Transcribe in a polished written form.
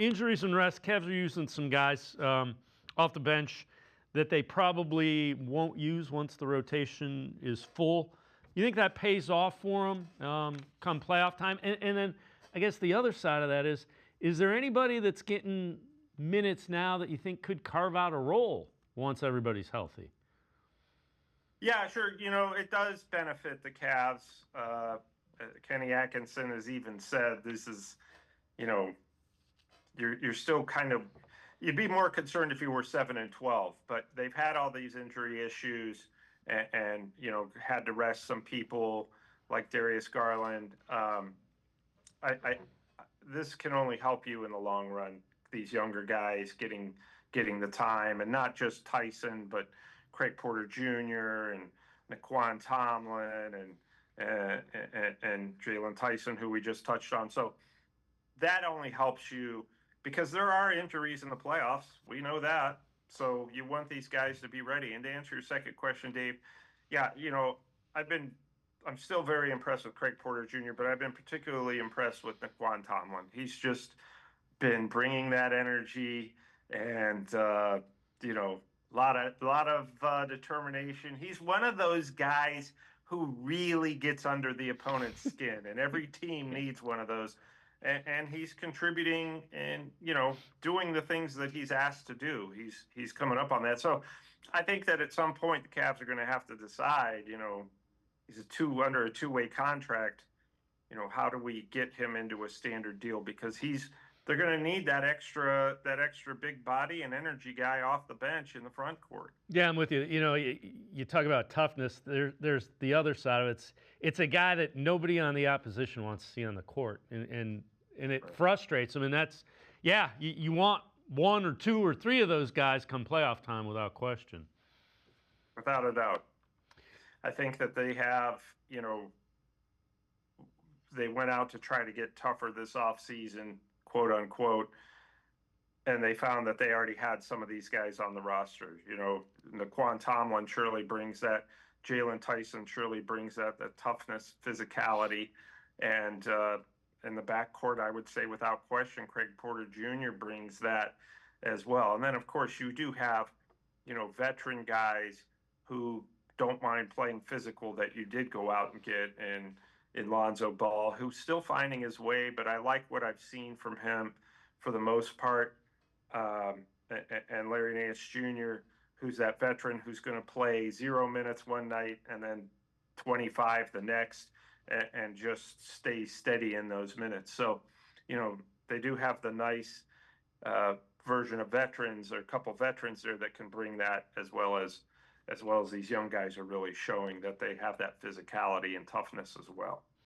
injuries and rest, Cavs are using some guys off the bench that they probably won't use once the rotation is full. You think that pays off for them come playoff time? And then I guess the other side of that is there anybody that's getting minutes now that you think could carve out a role once everybody's healthy? Yeah, sure. It does benefit the Cavs. Kenny Atkinson has even said this is, you're still kind of, you'd be more concerned if you were 7-12, but they've had all these injury issues and had to rest some people like Darius Garland. This can only help you in the long run. These younger guys getting the time, and not just Tyson, but Craig Porter Jr. and Nae'Qwan Tomlin and Jalen Tyson, who we just touched on. So that only helps you because there are injuries in the playoffs. We know that. So you want these guys to be ready. And to answer your second question, Dave, yeah, I'm still very impressed with Craig Porter Jr., but I've been particularly impressed with Nae'Qwan Tomlin. He's just been bringing that energy and, a lot of determination. He's one of those guys who really gets under the opponent's skin, and every team needs one of those. And he's contributing and doing the things that he's asked to do. He's coming up on that. So I think that at some point the Cavs are going to have to decide. He's under a two-way contract. How do we get him into a standard deal? Because they're going to need that extra big body and energy guy off the bench in the front court. Yeah, I'm with you. You talk about toughness. There's the other side of it. It's a guy that nobody on the opposition wants to see on the court, and it frustrates them. And that's, you want one or two or three of those guys come playoff time without question. Without a doubt. I think that they have, they went out to try to get tougher this offseason, quote unquote, and they found that they already had some of these guys on the roster. Nae'Qwan Tomlin surely brings that. Jalen Tyson surely brings that toughness, physicality, and in the backcourt, I would say without question, Craig Porter Jr. brings that as well. And then, of course, you do have, veteran guys who don't mind playing physical that you did go out and get in Lonzo Ball, who's still finding his way, but I like what I've seen from him for the most part. And Larry Nance Jr., who's that veteran who's going to play 0 minutes one night and then 25 the next, and just stay steady in those minutes. So, they do have the nice version of veterans, or a couple veterans there that can bring that, as well as these young guys are really showing that they have that physicality and toughness as well.